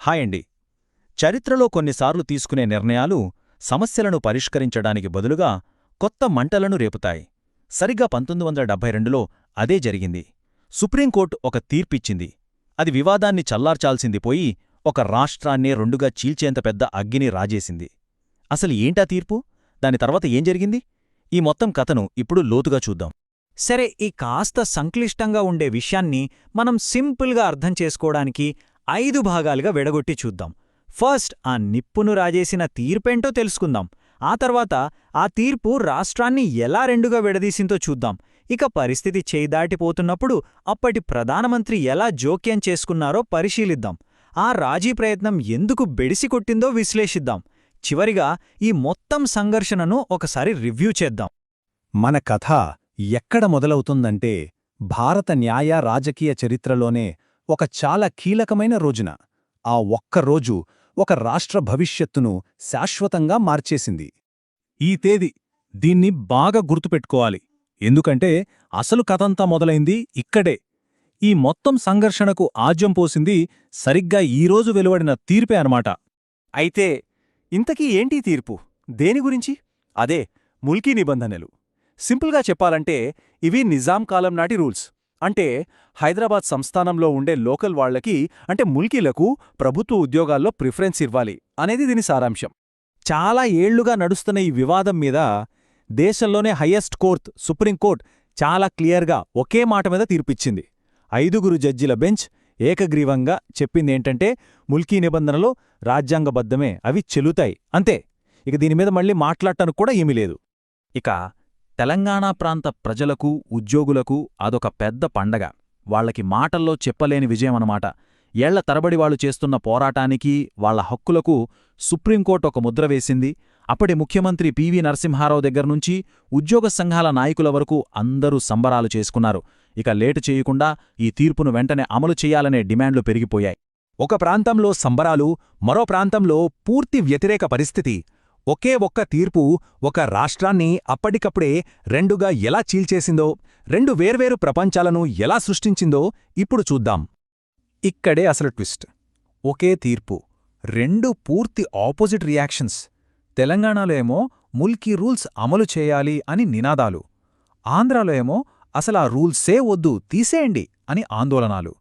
Hi అండి. చరిత్రలో కొన్నిసార్లు తీసుకునే నిర్ణయాలు సమస్యలను పరిష్కరించడానికి బదులుగా కొత్త మంటలను రేపుతాయి. సరిగ్గా 1972లో అదే జరిగింది. సుప్రీంకోర్టు ఒక తీర్పిచ్చింది. అది వివాదాన్ని చల్లార్చాల్సింది పోయి ఒక రాష్ట్రాన్నే రెండుగా చీల్చేంత పెద్ద అగ్గిని రాజేసింది. అసలు ఏంటా తీర్పు? దాని తర్వాత ఏం జరిగింది? ఈ మొత్తం కథను ఇప్పుడు లోతుగా చూద్దాం. సరే, ఈ కాస్త సంక్లిష్టంగా ఉండే విషయాన్ని మనం సింపుల్గా అర్థం చేసుకోవడానికి 5 భాగాలుగా విడగొట్టి చూద్దాం. ఫస్ట్, ఆ నిప్పును రాజేసిన తీర్పేంటో తెలుసుకుందాం. ఆ తర్వాత ఆ తీర్పు రాష్ట్రాన్ని ఎలా రెండుగా విడదీసిందో చూద్దాం. ఇక పరిస్థితి చేయిదాటిపోతున్నప్పుడు అప్పటి ప్రధానమంత్రి ఎలా జోక్యం చేసుకున్నారో పరిశీలిద్దాం. ఆ రాజీ ప్రయత్నం ఎందుకు బెడిసికొట్టిందో విశ్లేషిద్దాం. చివరిగా ఈ మొత్తం సంఘర్షణను ఒకసారి రివ్యూ చేద్దాం. మన కథ ఎక్కడ మొదలవుతుందంటే, భారత న్యాయ రాజకీయ చరిత్రలోనే ఒక చాలా కీలకమైన రోజున. ఆ ఒక్కరోజు ఒక రాష్ట్ర భవిష్యత్తును శాశ్వతంగా మార్చేసింది. ఈ తేదీ, దీన్ని బాగా గుర్తుపెట్టుకోవాలి. ఎందుకంటే అసలు కథంతా మొదలైంది ఇక్కడే. ఈ మొత్తం సంఘర్షణకు ఆజ్యం పోసింది సరిగ్గా ఈరోజు వెలువడిన తీర్పే అన్నమాట. అయితే ఇంతకీ ఏంటి తీర్పు? దేని గురించి? అదే ముల్కీ నిబంధనలు. సింపుల్గా చెప్పాలంటే ఇవి నిజాం కాలం నాటి రూల్స్. అంటే హైదరాబాద్ సంస్థానంలో ఉండే లోకల్ వాళ్లకి, అంటే ముల్కీలకు ప్రభుత్వ ఉద్యోగాల్లో ప్రిఫరెన్స్ ఇవ్వాలి అనేది దీని సారాంశం. చాలా ఏళ్లుగా నడుస్తున్న ఈ వివాదం మీద దేశంలోనే హయ్యెస్ట్ కోర్ట్, సుప్రీంకోర్టు, చాలా క్లియర్గా ఒకే మాట మీద తీర్పిచ్చింది. 5 జడ్జిల బెంచ్ ఏకగ్రీవంగా చెప్పిందేంటంటే ముల్కీ నిబంధనలు రాజ్యాంగబద్ధమే, అవి చెల్లుతాయి, అంతే. ఇక దీనిమీద మళ్ళీ మాట్లాడటానికి కూడా ఏమీ లేదు. ఇక తెలంగాణ ప్రాంత ప్రజలకు, ఉద్యోగులకు అదొక పెద్ద పండగ. వాళ్లకి మాటల్లో చెప్పలేని విజయమన్నమాట. ఏళ్ల తరబడి వాళ్లు చేస్తున్న పోరాటానికి, వాళ్ల హక్కులకు సుప్రీంకోర్టు ఒక ముద్ర వేసింది. అప్పటి ముఖ్యమంత్రి పివి నరసింహారావు దగ్గర్నుంచి ఉద్యోగ సంఘాల నాయకుల వరకు అందరూ సంబరాలు చేసుకున్నారు. ఇక లేటు చేయకుండా ఈ తీర్పును వెంటనే అమలు చెయ్యాలనే డిమాండ్లు పెరిగిపోయాయి. ఒక ప్రాంతంలో సంబరాలు, మరో ప్రాంతంలో పూర్తి వ్యతిరేక పరిస్థితి. ఒకే ఒక్క తీర్పు ఒక రాష్ట్రాన్ని అప్పటికప్పుడే రెండుగా ఎలా చీల్చేసిందో, 2 వేర్వేరు ప్రపంచాలను ఎలా సృష్టించిందో ఇప్పుడు చూద్దాం. ఇక్కడే అసలు ట్విస్ట్. ఒకే తీర్పు, 2 పూర్తి ఆపోజిట్ రియాక్షన్స్. తెలంగాణలో ఏమో ముల్కీ రూల్స్ అమలు చేయాలి అని నినాదాలు, ఆంధ్రాలో ఏమో అసలా రూల్సే వద్దు, తీసేయండి అని ఆందోళనాలు.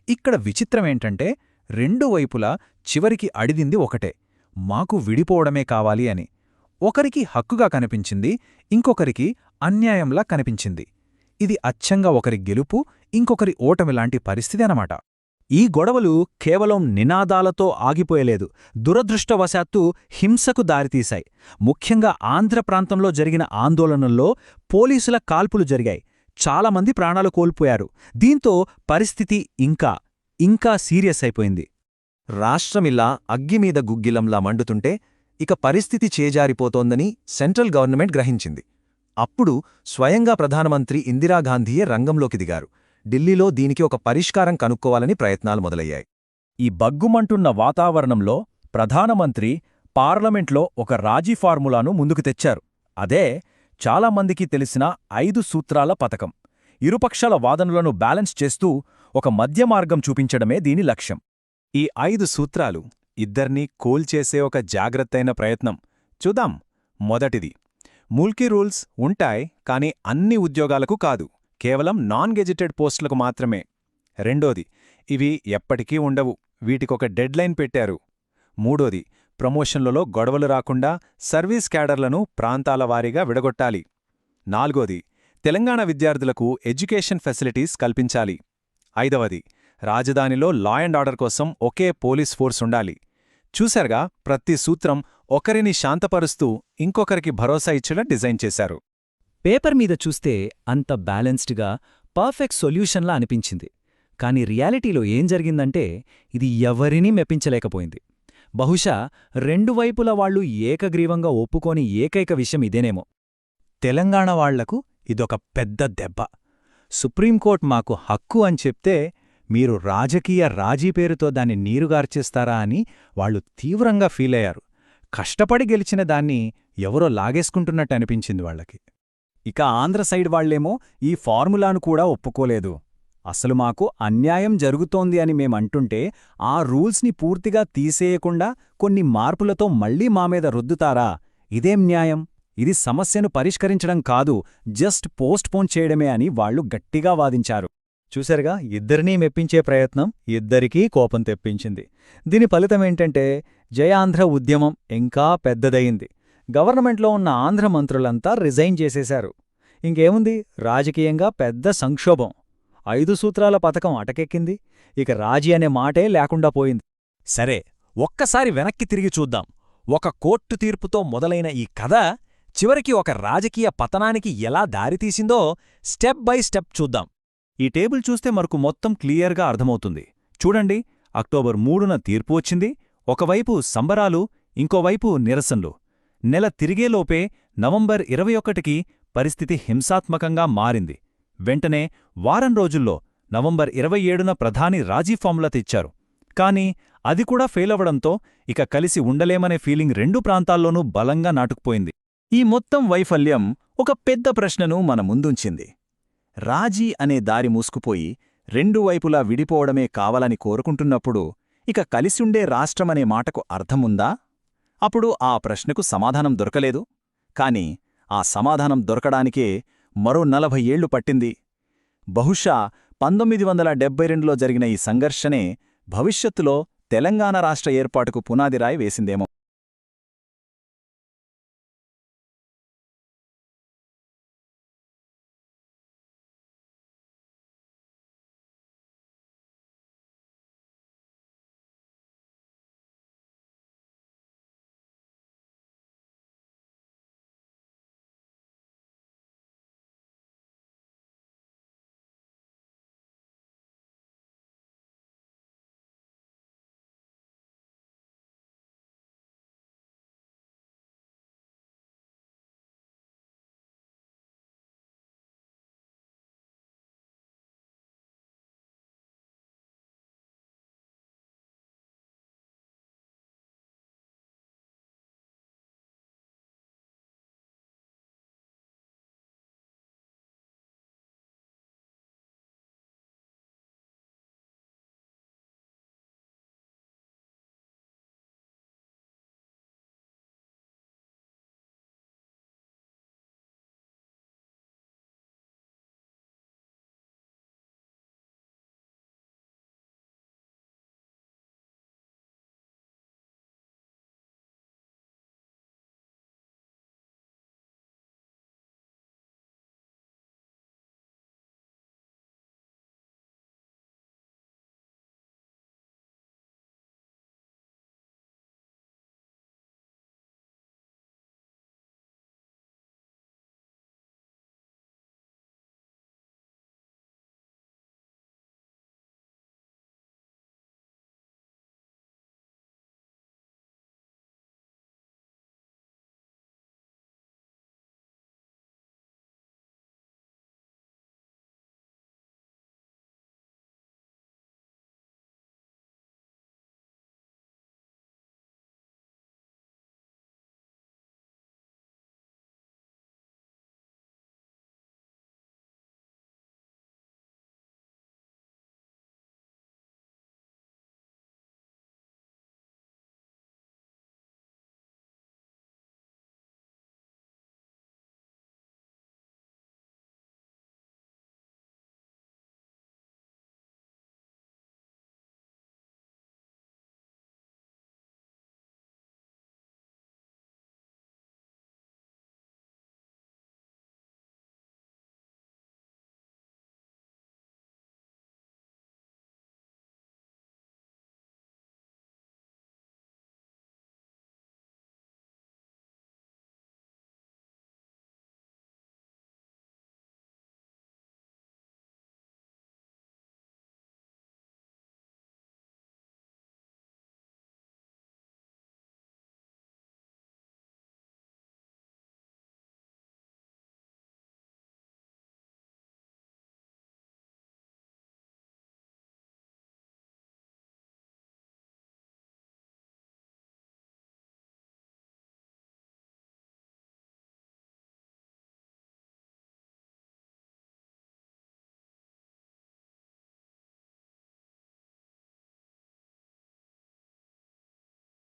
ఇక్కడ విచిత్రమేంటంటే 2 వైపులా చివరికి అడిగింది ఒకటే, మాకు విడిపోవడమే కావాలి అని. ఒకరికి హక్కుగా కనిపించింది, ఇంకొకరికి అన్యాయంలా కనిపించింది. ఇది అచ్చంగా ఒకరి గెలుపు, ఇంకొకరి ఓటమిలాంటి పరిస్థితి అన్నమాట. ఈ గొడవలు కేవలం నినాదాలతో ఆగిపోయలేదు, దురదృష్టవశాత్తు హింసకు దారితీశాయి. ముఖ్యంగా ఆంధ్ర ప్రాంతంలో జరిగిన ఆందోళనల్లో పోలీసుల కాల్పులు జరిగాయి. చాలామంది ప్రాణాలు కోల్పోయారు. దీంతో పరిస్థితి ఇంకా సీరియస్ అయిపోయింది. రాష్ట్రమిలా అగ్గిమీద గుగ్గిలంలా మండుతుంటే ఇక పరిస్థితి చేజారిపోతోందని సెంట్రల్ గవర్నమెంట్ గ్రహించింది. అప్పుడు స్వయంగా ప్రధానమంత్రి ఇందిరాగాంధీయే రంగంలోకి దిగారు. ఢిల్లీలో దీనికి ఒక పరిష్కారం కనుక్కోవాలని ప్రయత్నాలు మొదలయ్యాయి. ఈ బగ్గుమంటున్న వాతావరణంలో ప్రధానమంత్రి పార్లమెంట్లో ఒక రాజీ ఫార్ములాను ముందుకు తెచ్చారు. అదే చాలామందికి తెలిసిన 5 సూత్రాల పథకం. ఇరుపక్షాల వాదనలను బ్యాలెన్స్ చేస్తూ ఒక మధ్యమార్గం చూపించడమే దీని లక్ష్యం. ఈ 5 సూత్రాలు ఇద్దర్నీ కూల్చేసే ఒక జాగ్రత్తైన ప్రయత్నం. చూద్దాం. మొదటిది, ముల్కీ రూల్స్ ఉంటాయి, కానీ అన్ని ఉద్యోగాలకు కాదు, కేవలం నాన్ గెజిటెడ్ పోస్టులకు మాత్రమే. రెండోది, ఇవి ఎప్పటికీ ఉండవు, వీటికొక డెడ్ లైన్ పెట్టారు. మూడోది, ప్రమోషన్లలో గొడవలు రాకుండా సర్వీస్ క్యాడర్లను ప్రాంతాల వారీగా విడగొట్టాలి. నాలుగోది, తెలంగాణ విద్యార్థులకు ఎడ్యుకేషన్ ఫెసిలిటీస్ కల్పించాలి. ఐదవది, రాజధానిలో లా అండ్ ఆర్డర్ కోసం ఒకే పోలీస్ ఫోర్స్ ఉండాలి. చూశారుగా, ప్రతి సూత్రం ఒకరిని శాంతపరుస్తూ ఇంకొకరికి భరోసా ఇచ్చేలా డిజైన్ చేశారు. పేపర్ మీద చూస్తే అంత బ్యాలెన్స్డ్గా పర్ఫెక్ట్ సొల్యూషన్లా అనిపించింది. కాని రియాలిటీలో ఏం జరిగిందంటే ఇది ఎవరినీ మెప్పించలేకపోయింది. బహుశా 2 వైపుల వాళ్లు ఏకగ్రీవంగా ఒప్పుకోని ఏకైక విషయం ఇదేనేమో. తెలంగాణ వాళ్లకు ఇదొక పెద్ద దెబ్బ. సుప్రీంకోర్టు మాకు హక్కు అని చెప్తే మీరు రాజకీయ రాజీ పేరుతో దాన్ని నీరుగార్చేస్తారా అని వాళ్లు తీవ్రంగా ఫీలయ్యారు. కష్టపడి గెలిచిన దాన్ని ఎవరో లాగేసుకుంటున్నట్టు అనిపించింది వాళ్లకి. ఇక ఆంధ్ర సైడ్ వాళ్లేమో ఈ ఫార్ములాను కూడా ఒప్పుకోలేదు. అసలు మాకు అన్యాయం జరుగుతోంది అని మేమంటుంటే ఆ రూల్స్ని పూర్తిగా తీసేయకుండా కొన్ని మార్పులతో మళ్లీ మామీద రుద్దుతారా? ఇదేం న్యాయం? ఇది సమస్యను పరిష్కరించడం కాదు, జస్ట్ పోస్ట్పోన్ చేయడమే అని వాళ్లు గట్టిగా వాదించారు. చూశారుగా, ఇద్దరినీ మెప్పించే ప్రయత్నం ఇద్దరికీ కోపం తెప్పించింది. దీని ఫలితమేంటంటే జయాంధ్ర ఉద్యమం ఇంకా పెద్దదయింది. గవర్నమెంట్లో ఉన్న ఆంధ్ర మంత్రులంతా రిజైన్ చేసేశారు. ఇంకేముంది, రాజకీయంగా పెద్ద సంక్షోభం. 5 సూత్రాల పథకం అటకెక్కింది. ఇక రాజీ అనే మాటే లేకుండా పోయింది. సరే, ఒక్కసారి వెనక్కి తిరిగి చూద్దాం. ఒక కోర్టు తీర్పుతో మొదలైన ఈ కథ చివరికి ఒక రాజకీయ పతనానికి ఎలా దారితీసిందో స్టెప్ బై స్టెప్ చూద్దాం. ఈ టేబుల్ చూస్తే మనకు మొత్తం క్లియర్గా అర్థమవుతుంది. చూడండి, అక్టోబర్ 3న తీర్పు వచ్చింది. ఒకవైపు సంబరాలు, ఇంకోవైపు నిరసనలు. నెల తిరిగేలోపే నవంబర్ 21కి పరిస్థితి హింసాత్మకంగా మారింది. వెంటనే వారం రోజుల్లో నవంబర్ 27న ప్రధాని రాజీ ఫార్ములా తెచ్చారు. కానీ అది కూడా ఫెయిలవడంతో ఇక కలిసి ఉండలేమనే ఫీలింగ్ రెండు ప్రాంతాల్లోనూ బలంగా నాటుకుపోయింది. ఈ మొత్తం వైఫల్యం ఒక పెద్ద ప్రశ్నను మన ముందుంచింది. రాజీ అనే దారి మూసుకుపోయి రెండు వైపులా విడిపోవడమే కావాలని కోరుకుంటున్నప్పుడు ఇక కలిసుండే రాష్ట్రమనే మాటకు అర్థముందా? అప్పుడు ఆ ప్రశ్నకు సమాధానం దొరకలేదు. కాని ఆ సమాధానం దొరకడానికే మరో 40 ఏళ్లు పట్టింది. బహుశా 1972లో జరిగిన ఈ సంఘర్షణే భవిష్యత్తులో తెలంగాణ రాష్ట్ర ఏర్పాటుకు పునాదిరాయి వేసిందేమో.